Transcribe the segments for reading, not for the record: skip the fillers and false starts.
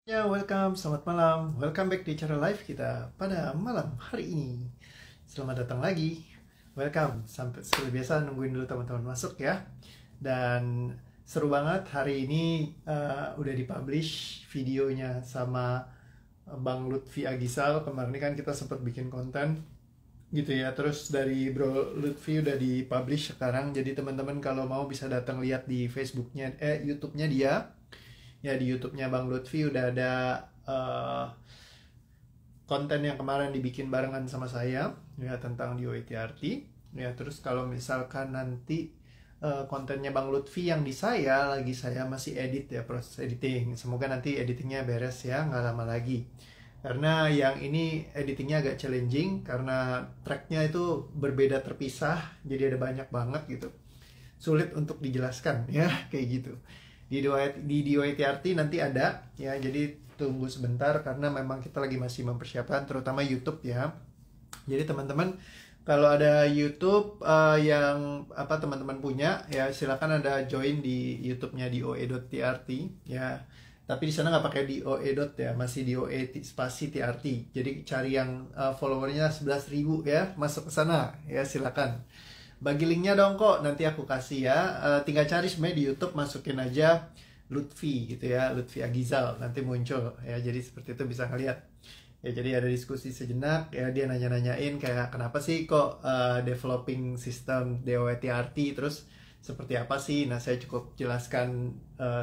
Ya, welcome, selamat malam. Welcome back di cara live kita pada malam hari ini. Selamat datang lagi. Welcome. Sampai seperti biasa nungguin dulu teman-teman masuk ya. Dan seru banget hari ini udah dipublish videonya sama Bang Lutfi Agisal. Kemarin kan kita sempat bikin konten gitu ya. Terus dari Bro Lutfi udah dipublish sekarang. Jadi teman-teman kalau mau bisa datang lihat di Facebooknya, YouTube-nya dia. Ya di YouTube-nya Bang Lutfi udah ada konten yang kemarin dibikin barengan sama saya ya tentang DOETRT ya. Terus kalau misalkan nanti kontennya Bang Lutfi yang di saya masih edit ya, proses editing. Semoga nanti editingnya beres ya, nggak lama lagi. Karena yang ini editingnya agak challenging karena tracknya itu berbeda terpisah, jadi ada banyak banget gitu. Sulit untuk dijelaskan ya kayak gitu. Di DOETRT nanti ada ya, jadi tunggu sebentar karena memang kita lagi masih mempersiapkan terutama YouTube ya. Jadi teman-teman kalau ada YouTube yang apa teman-teman punya ya silakan ada join di YouTube-nya DOE.TRT ya. Tapi di sana nggak pakai DOE. Ya, masih DOE spasi TRT. Jadi cari yang followernya 11.000 ya, masuk ke sana ya silakan. Bagi linknya dong kok, nanti aku kasih ya. Tinggal cari sebenarnya di YouTube, masukin aja Lutfi gitu ya, Lutfi Agizal, nanti muncul ya. Jadi seperti itu bisa ngeliat. Ya jadi ada diskusi sejenak ya, dia nanya-nanyain kayak kenapa sih kok developing sistem DOETRT terus seperti apa sih. Nah saya cukup jelaskan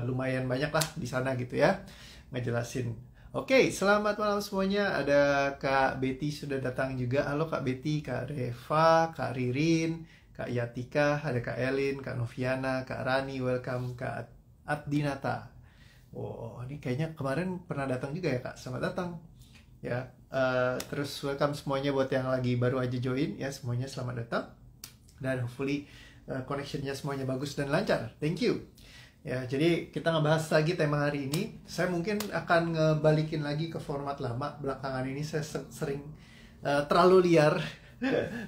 lumayan banyak lah di sana gitu ya, ngejelasin. Oke, selamat malam semuanya. Ada Kak Betty sudah datang juga. Halo Kak Betty, Kak Reva, Kak Ririn, Kak Yatika, ada Kak Elin, Kak Noviana, Kak Rani, welcome Kak Adinata. Oh, ini kayaknya kemarin pernah datang juga ya Kak. Selamat datang. Ya, terus welcome semuanya buat yang lagi baru aja join ya, semuanya selamat datang. Dan hopefully connectionnya semuanya bagus dan lancar. Thank you. Ya, jadi kita ngebahas lagi tema hari ini. Saya mungkin akan ngebalikin lagi ke format lama. Belakangan ini saya sering terlalu liar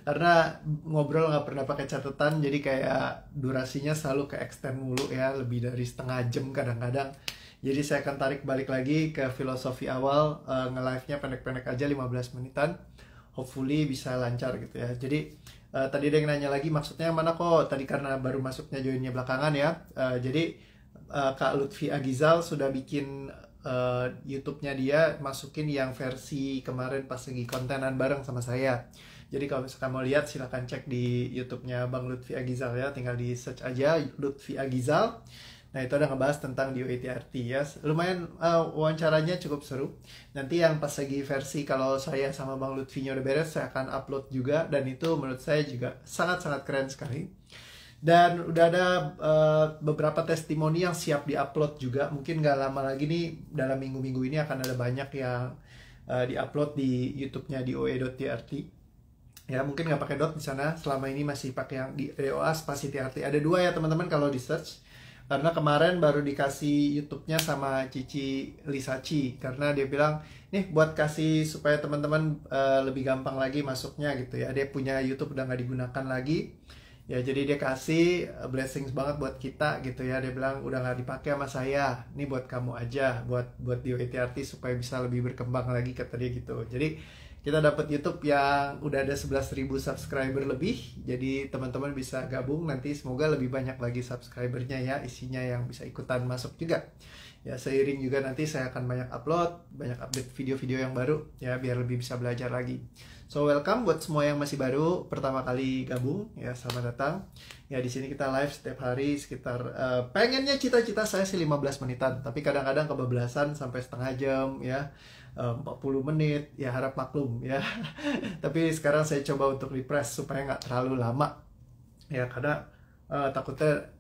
karena ngobrol nggak pernah pakai catatan, jadi kayak durasinya selalu ke extend mulu ya, lebih dari setengah jam kadang-kadang. Jadi saya akan tarik balik lagi ke filosofi awal, nge-live-nya pendek-pendek aja 15 menitan. Hopefully bisa lancar gitu ya. Jadi tadi ada yang nanya lagi maksudnya yang mana kok, tadi karena baru masuknya joinnya belakangan ya. Jadi Kak Lutfi Agizal sudah bikin YouTube-nya dia, masukin yang versi kemarin pas lagi kontenan bareng sama saya. Jadi kalau misalkan mau lihat silahkan cek di YouTube-nya Bang Lutfi Agizal ya, tinggal di search aja Lutfi Agizal. Nah itu ada ngebahas tentang DOETRT ya. Lumayan wawancaranya cukup seru. Nanti yang pas lagi versi kalau saya sama Bang Lutfi-nya udah beres, saya akan upload juga. Dan itu menurut saya juga sangat-sangat keren sekali. Dan udah ada beberapa testimoni yang siap diupload juga. Mungkin gak lama lagi nih, dalam minggu-minggu ini akan ada banyak yang diupload di YouTube-nya DOE.TRT. Ya mungkin nggak pakai dot di sana, selama ini masih pakai yang di DOA spasi TRT. Ada dua ya teman-teman kalau di search, karena kemarin baru dikasih YouTube-nya sama Cici Lisaci, karena dia bilang nih buat kasih supaya teman-teman lebih gampang lagi masuknya gitu ya. Dia punya YouTube udah nggak digunakan lagi ya, jadi dia kasih blessings banget buat kita gitu ya. Dia bilang udah nggak dipakai sama saya, ini buat kamu aja, buat DOETRT supaya bisa lebih berkembang lagi kata dia gitu. Jadi kita dapat YouTube yang udah ada 11.000 subscriber lebih. Jadi teman-teman bisa gabung nanti, semoga lebih banyak lagi subscribernya ya, isinya yang bisa ikutan masuk juga. Ya seiring juga nanti saya akan banyak upload, banyak update video-video yang baru ya, biar lebih bisa belajar lagi. So welcome buat semua yang masih baru pertama kali gabung ya, selamat datang. Ya di sini kita live setiap hari sekitar pengennya cita-cita saya sih 15 menitan, tapi kadang-kadang kebablasan sampai setengah jam ya. 40 menit ya, harap maklum ya. Tapi sekarang saya coba untuk repress supaya nggak terlalu lama ya, karena takutnya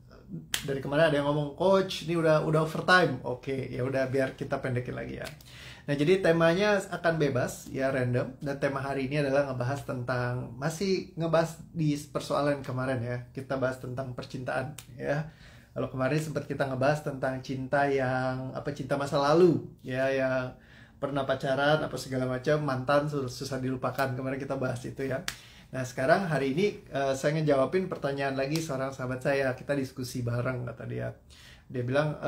dari kemarin ada yang ngomong coach ini udah overtime. Oke, ya udah biar kita pendekin lagi ya. Nah jadi temanya akan bebas ya, random. Dan tema hari ini adalah ngebahas tentang, masih ngebahas di persoalan kemarin ya, kita bahas tentang percintaan ya. Kalau kemarin sempat kita ngebahas tentang cinta yang apa, cinta masa lalu ya, yang pernah pacaran apa segala macam, mantan susah dilupakan. Kemarin kita bahas itu ya. Nah sekarang hari ini saya ngejawabin pertanyaan lagi seorang sahabat saya. Kita diskusi bareng kata dia. Dia bilang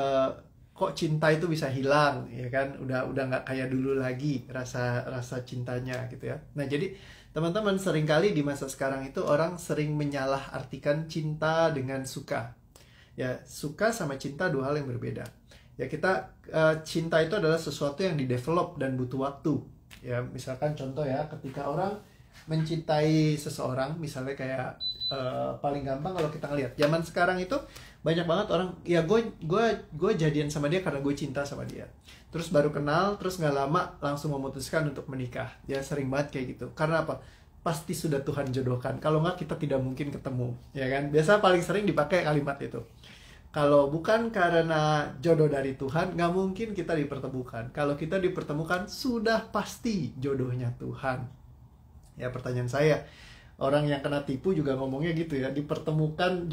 kok cinta itu bisa hilang, ya kan? Udah nggak kayak dulu lagi rasa cintanya gitu ya. Nah, jadi teman-teman, seringkali di masa sekarang itu orang sering menyalahartikan cinta dengan suka. Ya, suka sama cinta dua hal yang berbeda. Ya, cinta itu adalah sesuatu yang di-develop dan butuh waktu. Ya, misalkan contoh ya, ketika orang mencintai seseorang, misalnya kayak paling gampang kalau kita ngelihat zaman sekarang itu banyak banget orang, ya gue jadian sama dia karena gue cinta sama dia, terus baru kenal, terus nggak lama langsung memutuskan untuk menikah. Ya, sering banget kayak gitu. Karena apa? Pasti sudah Tuhan jodohkan, kalau nggak kita tidak mungkin ketemu, ya kan? Biasa paling sering dipakai kalimat itu, kalau bukan karena jodoh dari Tuhan, nggak mungkin kita dipertemukan. Kalau kita dipertemukan, sudah pasti jodohnya Tuhan. Ya, pertanyaan saya, orang yang kena tipu juga ngomongnya gitu ya, dipertemukan,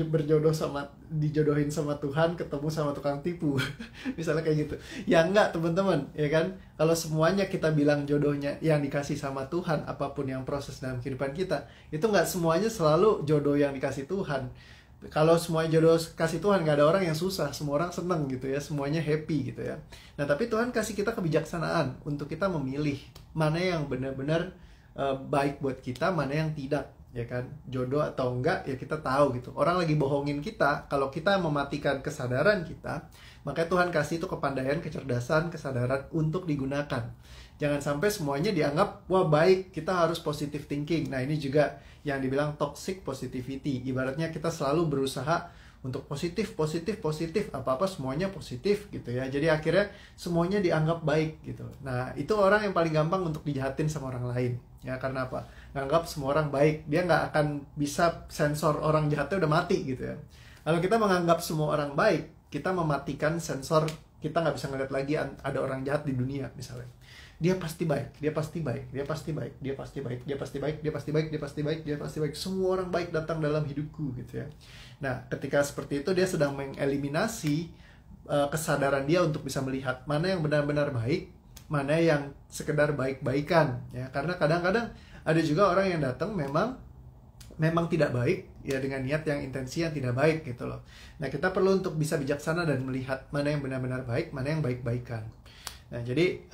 dijodohin sama Tuhan, ketemu sama tukang tipu. Misalnya kayak gitu. Ya enggak, teman-teman, ya kan? Kalau semuanya kita bilang jodohnya yang dikasih sama Tuhan, apapun yang proses dalam kehidupan kita, itu nggak semuanya selalu jodoh yang dikasih Tuhan. Kalau semuanya jodoh kasih Tuhan, nggak ada orang yang susah, semua orang seneng gitu ya, semuanya happy gitu ya. Nah, tapi Tuhan kasih kita kebijaksanaan untuk kita memilih mana yang benar-benar baik buat kita, mana yang tidak, ya kan? Jodoh atau enggak, ya kita tahu gitu. Orang lagi bohongin kita, kalau kita mematikan kesadaran kita, maka Tuhan kasih itu kepandaian, kecerdasan, kesadaran untuk digunakan. Jangan sampai semuanya dianggap, wah baik, kita harus positive thinking. Nah, ini juga yang dibilang toxic positivity. Ibaratnya kita selalu berusaha untuk positif, apa-apa semuanya positif gitu ya. Jadi akhirnya semuanya dianggap baik gitu. Nah, itu orang yang paling gampang untuk dijahatin sama orang lain. Ya, karena apa? Nganggap semua orang baik. Dia nggak akan bisa sensor orang jahatnya udah mati gitu ya. Kalau kita menganggap semua orang baik, kita mematikan sensor, kita nggak bisa ngeliat lagi ada orang jahat di dunia misalnya. Dia pasti baik, dia pasti baik, dia pasti baik, dia pasti baik, dia pasti baik, dia pasti baik, dia pasti baik, dia pasti baik. Semua orang baik datang dalam hidupku gitu ya. Nah, ketika seperti itu dia sedang mengeliminasi kesadaran dia untuk bisa melihat mana yang benar-benar baik, mana yang sekedar baik-baikan ya. Karena kadang-kadang ada juga orang yang datang memang tidak baik ya, dengan niat yang intensi yang tidak baik gitu loh. Nah, kita perlu untuk bisa bijaksana dan melihat mana yang benar-benar baik, mana yang baik-baikan. Nah, jadi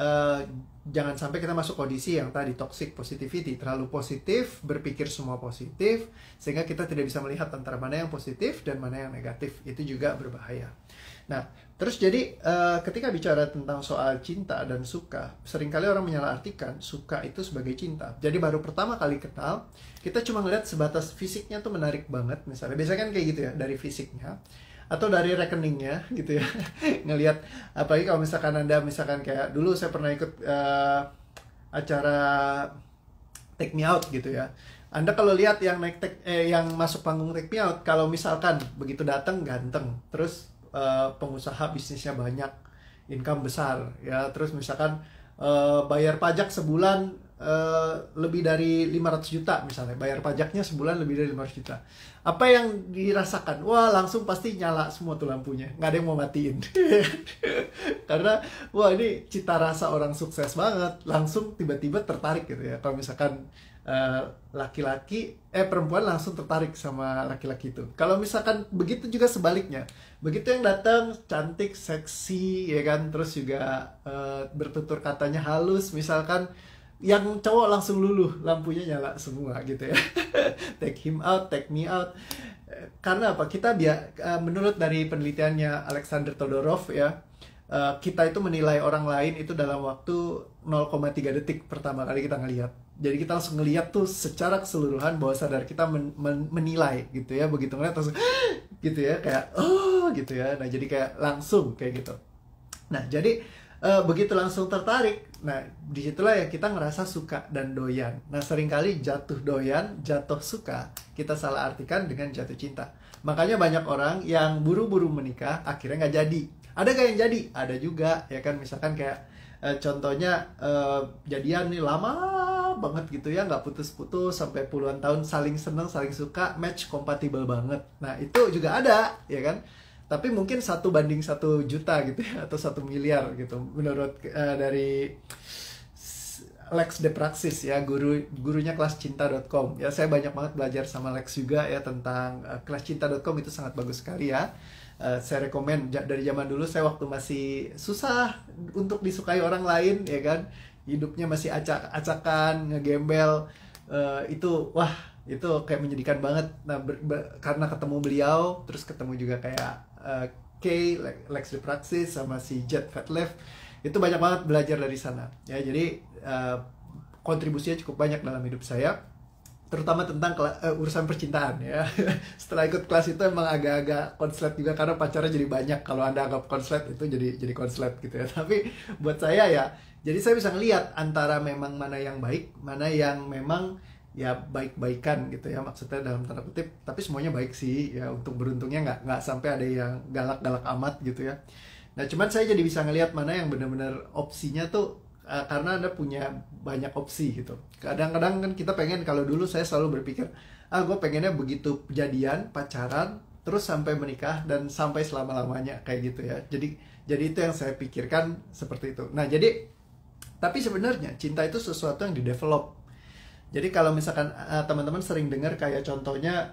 jangan sampai kita masuk kondisi yang tadi toxic positivity, terlalu positif, berpikir semua positif, sehingga kita tidak bisa melihat antara mana yang positif dan mana yang negatif. Itu juga berbahaya. Nah, terus jadi ketika bicara tentang soal cinta dan suka, seringkali orang menyalahartikan suka itu sebagai cinta. Jadi baru pertama kali kenal, kita cuma ngeliat sebatas fisiknya tuh menarik banget misalnya. Biasanya kan kayak gitu ya, dari fisiknya atau dari rekeningnya gitu ya. Ngelihat, apalagi kalau misalkan Anda misalkan kayak dulu saya pernah ikut acara Take Me Out gitu ya. Anda kalau lihat yang yang masuk panggung Take Me Out, kalau misalkan begitu datang ganteng, terus pengusaha bisnisnya banyak, income besar ya, terus misalkan bayar pajak sebulan lebih dari 500 juta misalnya, bayar pajaknya sebulan lebih dari 500 juta. Apa yang dirasakan? Wah, langsung pasti nyala semua tuh lampunya, nggak ada yang mau matiin. Karena wah, ini cita rasa orang sukses banget, langsung tiba-tiba tertarik gitu ya. Kalau misalkan perempuan langsung tertarik sama laki-laki itu. Kalau misalkan begitu juga sebaliknya, begitu yang datang cantik, seksi ya kan, terus juga bertutur katanya halus misalkan, yang cowok langsung luluh, lampunya nyala semua gitu ya. Take him out, take me out. Karena apa? Menurut dari penelitiannya Alexander Todorov ya, kita itu menilai orang lain itu dalam waktu 0,3 detik pertama kali kita ngelihat. Jadi kita langsung ngelihat tuh secara keseluruhan, bawah sadar kita menilai gitu ya. Begitu ngeliat langsung gitu ya, kayak oh gitu ya. Nah, jadi kayak langsung kayak gitu. Nah, jadi begitu langsung tertarik, nah disitulah ya kita ngerasa suka dan doyan. Nah, seringkali jatuh doyan, jatuh suka kita salah artikan dengan jatuh cinta. Makanya banyak orang yang buru-buru menikah akhirnya nggak jadi. Ada gak yang jadi? Ada juga ya kan. Misalkan kayak contohnya jadian nih lama banget gitu ya, nggak putus-putus sampai puluhan tahun, saling seneng, saling suka, match kompatibel banget. Nah, itu juga ada ya kan. Tapi mungkin 1:1 juta gitu ya, atau 1 miliar gitu, menurut dari Lex de Praxis ya, gurunya kelascinta.com ya. Saya banyak banget belajar sama Lex juga ya tentang kelascinta.com, itu sangat bagus sekali ya. Saya rekomen dari zaman dulu, saya waktu masih susah untuk disukai orang lain ya kan, hidupnya masih acak-acakan, ngegembel, itu wah, itu kayak menyedihkan banget. Nah karena ketemu beliau, terus ketemu juga kayak Kay, Lex Praxis, sama si Jet Fatlev, itu banyak banget belajar dari sana ya. Jadi kontribusinya cukup banyak dalam hidup saya, terutama tentang urusan percintaan ya. Setelah ikut kelas itu emang agak-agak konslet juga, karena pacarnya jadi banyak. Kalau Anda anggap konslet, itu jadi konslet gitu ya. Tapi buat saya ya, jadi saya bisa ngelihat antara memang mana yang baik, mana yang memang ya baik-baikan gitu ya, maksudnya dalam tanda kutip, tapi semuanya baik sih ya. Untuk beruntungnya nggak sampai ada yang galak-galak amat gitu ya. Nah cuman saya jadi bisa ngelihat mana yang benar-benar opsinya tuh, karena Anda punya banyak opsi gitu. Kadang-kadang kan kita pengen, kalau dulu saya selalu berpikir, gue pengennya begitu jadian, pacaran, terus sampai menikah dan sampai selama-lamanya kayak gitu ya. Jadi itu yang saya pikirkan seperti itu. Nah jadi, tapi sebenarnya cinta itu sesuatu yang didevelop. Jadi kalau misalkan teman-teman sering dengar kayak contohnya,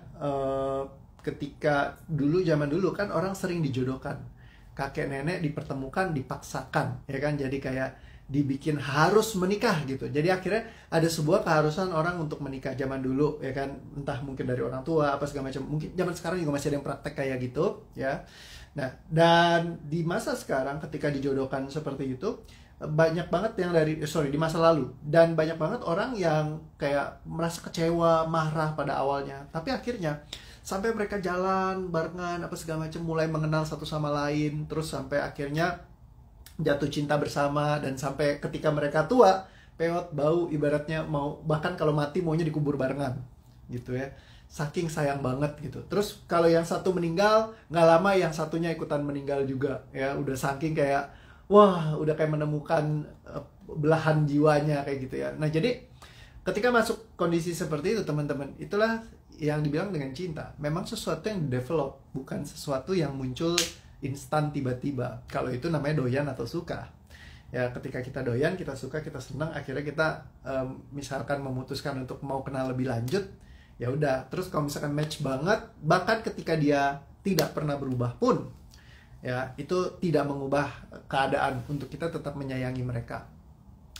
ketika zaman dulu kan orang sering dijodohkan, kakek nenek dipertemukan, dipaksakan ya kan, jadi kayak dibikin harus menikah gitu. Jadi akhirnya ada sebuah keharusan orang untuk menikah zaman dulu ya kan, entah mungkin dari orang tua apa segala macam. Mungkin zaman sekarang juga masih ada yang praktek kayak gitu ya. Nah dan di masa sekarang ketika dijodohkan seperti itu, banyak banget yang di masa lalu, dan banyak banget orang yang kayak merasa kecewa, marah pada awalnya, tapi akhirnya sampai mereka jalan barengan apa segala macam, mulai mengenal satu sama lain, terus sampai akhirnya jatuh cinta bersama, dan sampai ketika mereka tua, peot, bau, ibaratnya mau, bahkan kalau mati maunya dikubur barengan gitu ya, saking sayang banget gitu. Terus kalau yang satu meninggal, nggak lama yang satunya ikutan meninggal juga ya, udah saking kayak wah, udah kayak menemukan belahan jiwanya kayak gitu ya. Nah jadi ketika masuk kondisi seperti itu teman-teman, itulah yang dibilang dengan cinta. Memang sesuatu yang develop, bukan sesuatu yang muncul instan tiba-tiba. Kalau itu namanya doyan atau suka ya. Ketika kita doyan, kita suka, kita senang, akhirnya kita misalkan memutuskan untuk mau kenal lebih lanjut, ya udah. Terus kalau misalkan match banget, bahkan ketika dia tidak pernah berubah pun ya, itu tidak mengubah keadaan untuk kita tetap menyayangi mereka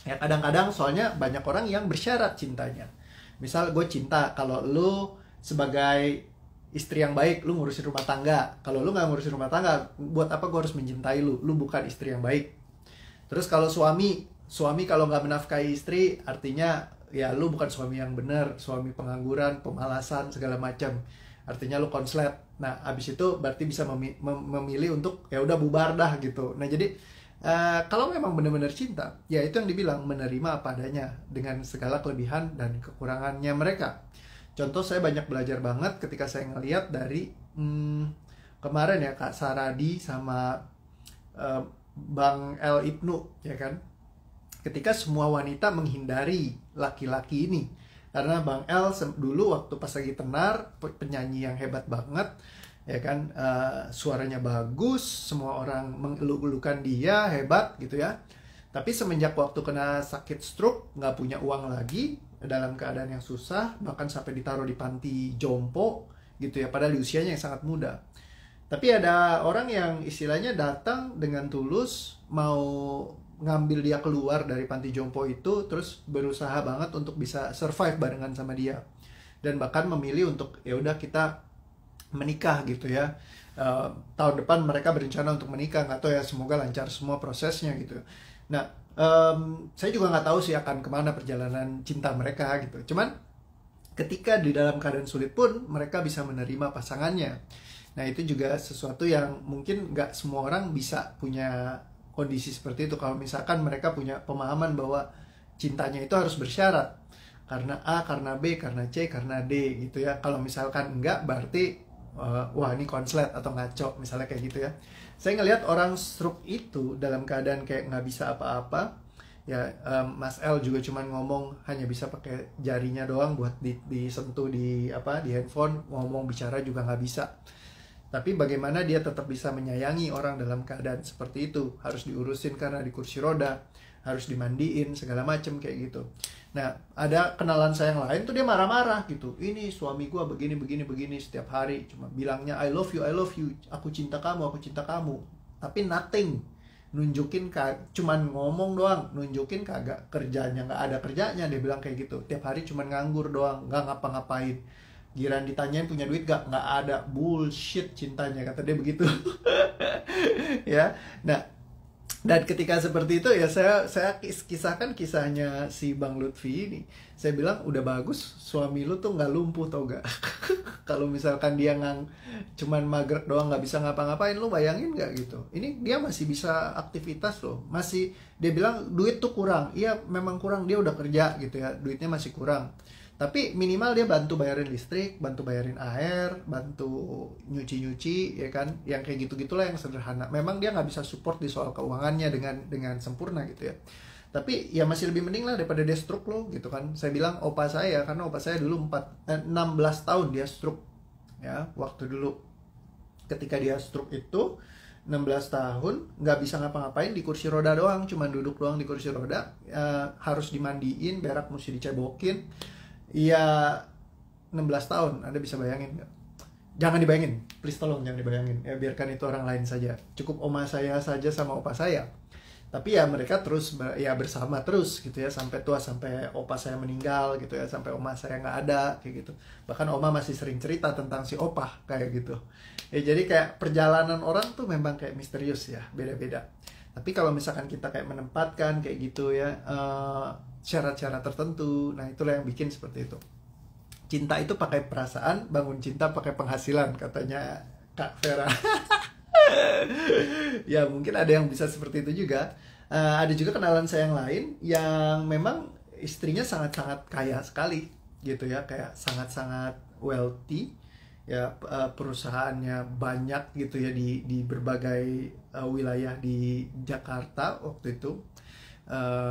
ya. Kadang-kadang soalnya banyak orang yang bersyarat cintanya. Misal gue cinta kalau lu sebagai istri yang baik, lu ngurusin rumah tangga. Kalau lu nggak ngurusin rumah tangga, buat apa gue harus mencintai lu? Lu bukan istri yang baik. Terus kalau suami kalau nggak menafkahi istri, artinya ya lu bukan suami yang benar, suami pengangguran, pemalasan, segala macam. Artinya lu konslet. Nah abis itu berarti bisa memilih untuk ya udah bubar dah gitu. Nah jadi kalau memang benar-benar cinta, ya itu yang dibilang menerima apa adanya dengan segala kelebihan dan kekurangannya mereka. Contoh, saya banyak belajar banget ketika saya ngeliat dari kemarin ya, Kak Saradi sama Bang El Ibnu ya kan, ketika semua wanita menghindari laki-laki ini. Karena Bang El dulu waktu pas lagi tenar, penyanyi yang hebat banget ya kan, suaranya bagus, semua orang mengeluh-elukan dia hebat gitu ya. Tapi semenjak waktu kena sakit stroke, nggak punya uang lagi, dalam keadaan yang susah, bahkan sampai ditaruh di panti jompo gitu ya, padahal di usianya yang sangat muda. Tapi ada orang yang istilahnya datang dengan tulus, mau ngambil dia keluar dari panti jompo itu, terus berusaha banget untuk bisa survive barengan sama dia, dan bahkan memilih untuk ya udah kita menikah gitu ya. Tahun depan mereka berencana untuk menikah, nggak tahu ya, semoga lancar semua prosesnya gitu. Nah saya juga nggak tahu sih akan kemana perjalanan cinta mereka gitu. Cuman ketika di dalam keadaan sulit pun mereka bisa menerima pasangannya. Nah itu juga sesuatu yang mungkin nggak semua orang bisa punya kondisi seperti itu. Kalau misalkan mereka punya pemahaman bahwa cintanya itu harus bersyarat, karena A, karena B, karena C, karena D gitu ya. Kalau misalkan enggak, berarti wah ini konslet atau ngaco misalnya kayak gitu ya. Saya ngelihat orang stroke itu dalam keadaan kayak nggak bisa apa-apa ya. Mas El juga cuman ngomong hanya bisa pakai jarinya doang buat disentuh di handphone, ngomong bicara juga nggak bisa. Tapi bagaimana dia tetap bisa menyayangi orang dalam keadaan seperti itu, harus diurusin karena di kursi roda, harus dimandiin segala macem kayak gitu. Nah, ada kenalan saya yang lain tuh dia marah-marah gitu. Ini suami gua begini begini begini setiap hari, cuma bilangnya I love you, aku cinta kamu, aku cinta kamu. Tapi nothing, nunjukin cuman ngomong doang, nunjukin kagak, kerjanya nggak ada kerjanya, dia bilang kayak gitu. Tiap hari cuman nganggur doang, nggak ngapa-ngapain. Giran ditanyain punya duit nggak ada, bullshit cintanya, kata dia begitu. Ya, nah, dan ketika seperti itu ya saya kisahkan kisahnya si Bang Lutfi ini. Saya bilang udah bagus suami lu tuh nggak lumpuh tau gak. Kalau misalkan dia cuman mager doang nggak bisa ngapa-ngapain, lu bayangin nggak gitu. Ini dia masih bisa aktivitas loh. Masih dia bilang duit tuh kurang. Iya memang kurang, dia udah kerja gitu ya, duitnya masih kurang. Tapi minimal dia bantu bayarin listrik, bantu bayarin air, bantu nyuci-nyuci, ya kan? Yang kayak gitu-gitulah yang sederhana. Memang dia nggak bisa support di soal keuangannya dengan sempurna gitu ya. Tapi ya masih lebih mending lah daripada dia stroke loh gitu kan. Saya bilang opa saya, karena opa saya dulu 16 tahun dia stroke. Ya, waktu dulu ketika dia stroke itu 16 tahun nggak bisa ngapa-ngapain, di kursi roda doang, cuman duduk doang di kursi roda, harus dimandiin, berak mesti dicebokin. Iya, 16 tahun, Anda bisa bayangin nggak? Jangan dibayangin, please tolong jangan dibayangin. Ya biarkan itu orang lain saja. Cukup oma saya saja sama opa saya. Tapi ya mereka terus bersama terus gitu ya, sampai tua, sampai opa saya meninggal gitu ya, sampai oma saya nggak ada kayak gitu. Bahkan oma masih sering cerita tentang si opa kayak gitu. Ya jadi kayak perjalanan orang tuh memang kayak misterius ya, beda-beda. Tapi kalau misalkan kita kayak menempatkan kayak gitu ya, syarat-syarat tertentu, nah itulah yang bikin seperti itu. Cinta itu pakai perasaan, bangun cinta pakai penghasilan, katanya Kak Vera. Ya mungkin ada yang bisa seperti itu juga. Ada juga kenalan saya yang lain yang memang istrinya sangat-sangat kaya sekali gitu ya, kayak sangat-sangat wealthy ya, perusahaannya banyak gitu ya di berbagai wilayah di Jakarta waktu itu,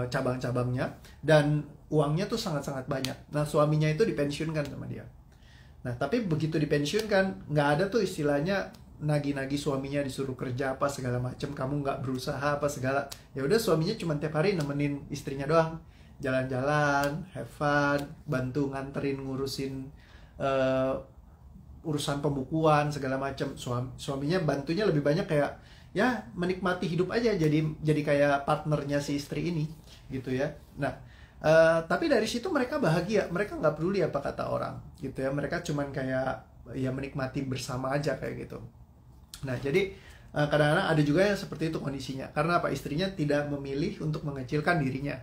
cabang-cabangnya, dan uangnya tuh sangat-sangat banyak. Nah suaminya itu dipensiunkan sama dia. Nah tapi begitu dipensiunkan, nggak ada tuh istilahnya nagi-nagi suaminya disuruh kerja apa segala macem, kamu nggak berusaha apa segala. Ya udah suaminya cuma tiap hari nemenin istrinya doang, jalan-jalan, have fun, bantu nganterin ngurusin urusan pembukuan segala macam. Suaminya bantunya lebih banyak kayak ya menikmati hidup aja, jadi kayak partnernya si istri ini gitu ya. Nah tapi dari situ mereka bahagia, mereka nggak peduli apa kata orang gitu ya, mereka cuman kayak ya menikmati bersama aja kayak gitu. Nah jadi kadang-kadang ada juga yang seperti itu kondisinya, karena apa, istrinya tidak memilih untuk mengecilkan dirinya.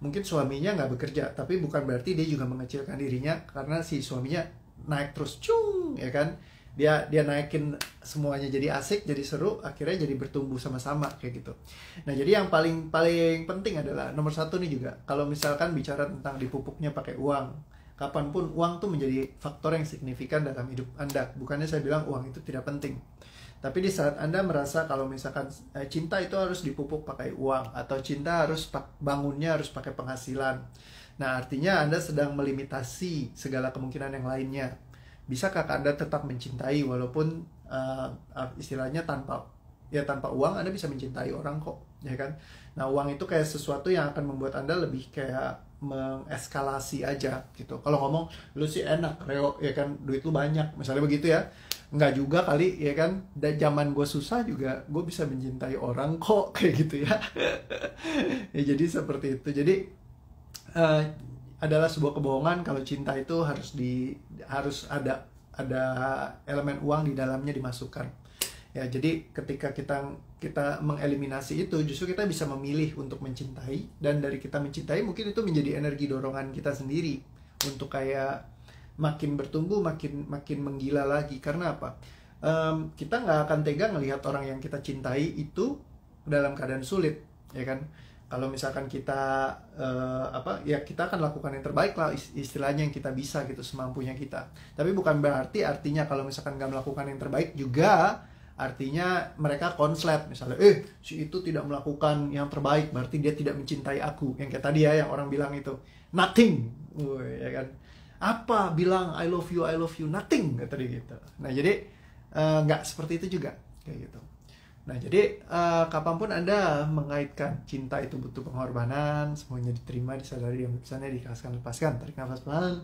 Mungkin suaminya nggak bekerja, tapi bukan berarti dia juga mengecilkan dirinya, karena si suaminya naik terus cung ya kan, dia naikin semuanya jadi asik, jadi seru, akhirnya jadi bertumbuh sama-sama kayak gitu. Nah jadi yang paling penting adalah nomor satu nih juga, kalau misalkan bicara tentang dipupuknya pakai uang, kapanpun uang tuh menjadi faktor yang signifikan dalam hidup Anda. Bukannya saya bilang uang itu tidak penting, tapi di saat Anda merasa kalau misalkan cinta itu harus dipupuk pakai uang, atau cinta harus bangunnya harus pakai penghasilan, nah artinya Anda sedang melimitasi segala kemungkinan yang lainnya. Bisakah Anda tetap mencintai walaupun istilahnya tanpa uang Anda bisa mencintai orang kok, ya kan? Nah uang itu kayak sesuatu yang akan membuat Anda lebih kayak mengeskalasi aja gitu. Kalau ngomong lu sih enak Reo, ya kan, duit lu banyak misalnya begitu ya, nggak juga kali ya kan, dan zaman gue susah juga gue bisa mencintai orang kok kayak gitu ya. Ya jadi seperti itu. Jadi adalah sebuah kebohongan kalau cinta itu harus ada elemen uang di dalamnya dimasukkan. Ya, jadi ketika kita mengeliminasi itu, justru kita bisa memilih untuk mencintai, dan dari kita mencintai mungkin itu menjadi energi dorongan kita sendiri untuk kayak makin bertumbuh, makin menggila lagi. Karena apa? Kita nggak akan tega ngelihat orang yang kita cintai itu dalam keadaan sulit, ya kan? Kalau misalkan kita ya kita akan lakukan yang terbaik lah istilahnya, yang kita bisa gitu semampunya kita. Tapi bukan berarti artinya kalau misalkan nggak melakukan yang terbaik juga artinya mereka konslet, misalnya si itu tidak melakukan yang terbaik berarti dia tidak mencintai aku, yang kayak tadi ya yang orang bilang itu nothing, ya kan, apa bilang I love you nothing kata dia gitu. Nah jadi nggak seperti itu juga kayak gitu. Nah, jadi kapanpun Anda mengaitkan cinta itu butuh pengorbanan, semuanya diterima, disadari, yang pesannya diikhlaskan, lepaskan, tarik nafas pelan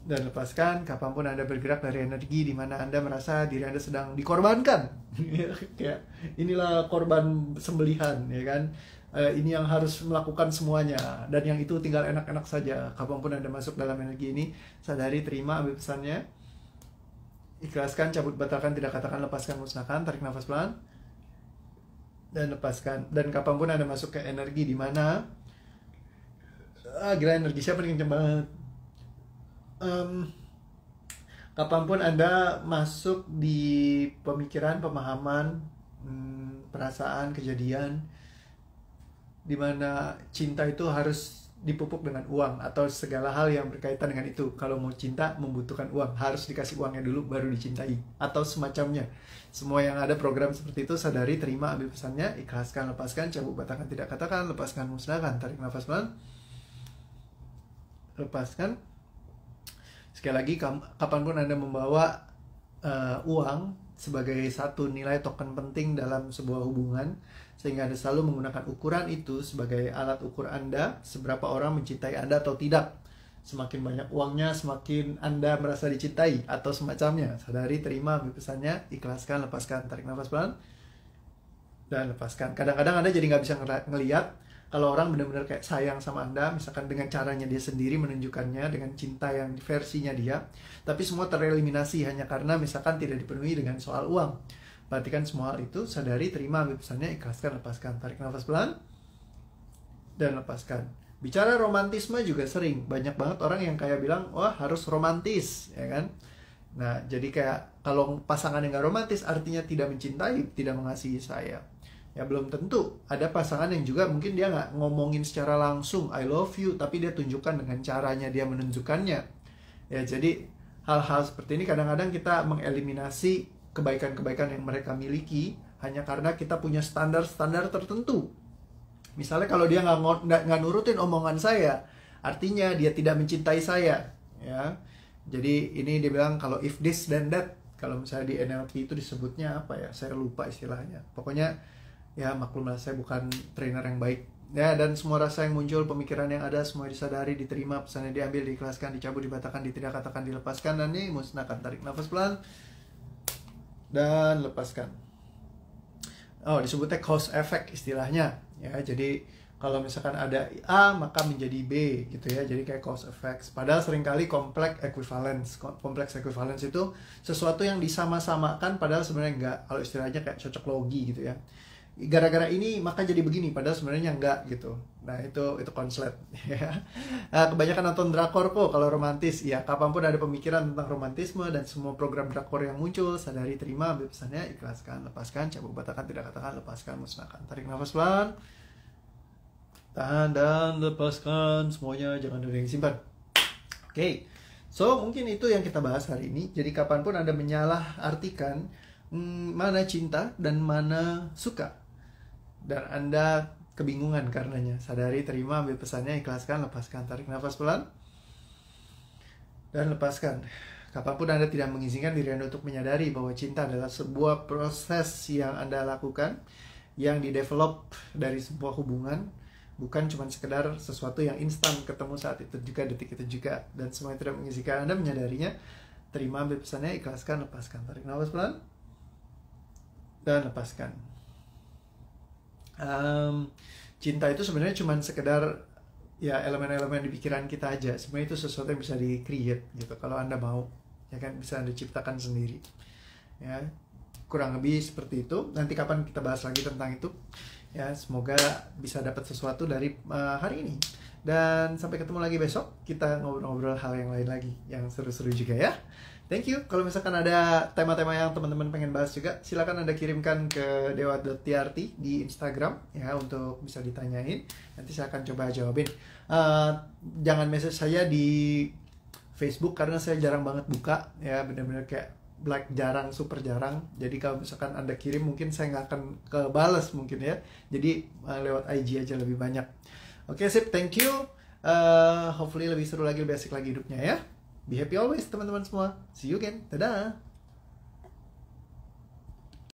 dan lepaskan. Kapanpun Anda bergerak dari energi di mana Anda merasa diri Anda sedang dikorbankan, kayak inilah korban sembelihan, ya kan? Ini yang harus melakukan semuanya, dan yang itu tinggal enak-enak saja. Kapanpun Anda masuk dalam energi ini, sadari, terima, ambil pesannya, ikhlaskan, cabut, batalkan, tidak katakan, lepaskan, musnahkan, tarik nafas pelan dan lepaskan. Dan kapanpun Anda masuk ke energi di mana gila, energi siapa nih kenceng banget. Kapanpun Anda masuk di pemikiran, pemahaman, perasaan, kejadian di mana cinta itu harus dipupuk dengan uang atau segala hal yang berkaitan dengan itu. Kalau mau cinta membutuhkan uang, harus dikasih uangnya dulu baru dicintai atau semacamnya. Semua yang ada program seperti itu, sadari, terima, ambil pesannya, ikhlaskan, lepaskan, cabut, batalkan, tidak katakan, lepaskan, musnahkan, tarik nafas pelan, lepaskan. Sekali lagi, kapanpun Anda membawa uang sebagai satu nilai token penting dalam sebuah hubungan, sehingga Anda selalu menggunakan ukuran itu sebagai alat ukur Anda seberapa orang mencintai Anda atau tidak. Semakin banyak uangnya, semakin Anda merasa dicintai atau semacamnya. Sadari, terima, ambil pesannya, ikhlaskan, lepaskan, tarik nafas pelan dan lepaskan. Kadang-kadang Anda jadi nggak bisa ngelihat kalau orang benar-benar kayak sayang sama Anda, misalkan dengan caranya dia sendiri menunjukkannya, dengan cinta yang versinya dia, tapi semua tereliminasi hanya karena misalkan tidak dipenuhi dengan soal uang. Perhatikan semua hal itu, sadari, terima, ambil pesannya, ikhlaskan, lepaskan, tarik nafas pelan dan lepaskan. Bicara romantisme juga sering, banyak banget orang yang kayak bilang, wah harus romantis, ya kan? Nah, jadi kayak kalau pasangan yang gak romantis artinya tidak mencintai, tidak mengasihi saya. Ya belum tentu. Ada pasangan yang juga mungkin dia nggak ngomongin secara langsung I love you, tapi dia tunjukkan dengan caranya dia menunjukkannya. Ya, jadi hal-hal seperti ini kadang-kadang kita mengeliminasi kebaikan-kebaikan yang mereka miliki hanya karena kita punya standar-standar tertentu. Misalnya kalau dia nggak nurutin omongan saya, artinya dia tidak mencintai saya. Ya, jadi ini dia bilang kalau if this then that. Kalau misalnya di NLP itu disebutnya apa ya? Saya lupa istilahnya. Pokoknya ya maklumlah, saya bukan trainer yang baik ya. Dan semua rasa yang muncul, pemikiran yang ada, semua disadari, diterima, pesannya diambil, diikhlaskan, dicabut, dibatalkan, tidak katakan, dilepaskan, dan ini musnahkan. Tarik nafas pelan dan lepaskan. Oh, disebutnya cause effect istilahnya ya. Jadi kalau misalkan ada A maka menjadi B gitu ya. Jadi kayak cause effects. Padahal seringkali complex equivalence. Complex equivalence itu sesuatu yang disama-samakan padahal sebenarnya enggak. Kalau istilahnya kayak cocok logi gitu ya. Gara-gara ini maka jadi begini padahal sebenarnya enggak gitu. Nah itu konslet ya. Kebanyakan nonton drakor kok kalau romantis ya. Kapanpun ada pemikiran tentang romantisme dan semua program drakor yang muncul, sadari, terima, ambil pesannya, ikhlaskan, lepaskan, cabut, batalkan, tidak katakan, lepaskan, musnahkan. Tarik nafas pelan, tahan dan lepaskan semuanya, jangan ada yang simpan. Oke. So mungkin itu yang kita bahas hari ini. Jadi kapanpun Anda menyalah artikan mana cinta dan mana suka, dan Anda kebingungan karenanya, sadari, terima, ambil pesannya, ikhlaskan, lepaskan. Tarik nafas pelan dan lepaskan. Kapanpun Anda tidak mengizinkan diri Anda untuk menyadari bahwa cinta adalah sebuah proses yang Anda lakukan, yang didevelop dari sebuah hubungan, bukan cuma sekedar sesuatu yang instan, ketemu saat itu juga, detik itu juga, dan semua yang tidak mengizinkan Anda menyadarinya. Terima, ambil pesannya, ikhlaskan, lepaskan. Tarik nafas pelan dan lepaskan. Cinta itu sebenarnya cuma sekedar ya elemen-elemen di pikiran kita aja. Sebenarnya itu sesuatu yang bisa di-create gitu kalau Anda mau, ya kan, bisa Anda ciptakan sendiri. Ya, kurang lebih seperti itu. Nanti kapan kita bahas lagi tentang itu. Ya, semoga bisa dapat sesuatu dari hari ini. Dan sampai ketemu lagi besok, kita ngobrol-ngobrol hal yang lain lagi yang seru-seru juga ya. Thank you. Kalau misalkan ada tema-tema yang teman-teman pengen bahas juga, silakan Anda kirimkan ke dewa.trt di Instagram ya untuk bisa ditanyain. Nanti saya akan coba jawabin. Jangan message saya di Facebook karena saya jarang banget buka ya, benar-benar kayak jarang, super jarang. Jadi kalau misalkan Anda kirim mungkin saya nggak akan kebales mungkin ya. Jadi lewat IG aja lebih banyak. Oke, sip, thank you. Hopefully lebih seru lagi, lebih asik lagi hidupnya ya. Be happy always teman-teman semua. See you again. Dadah.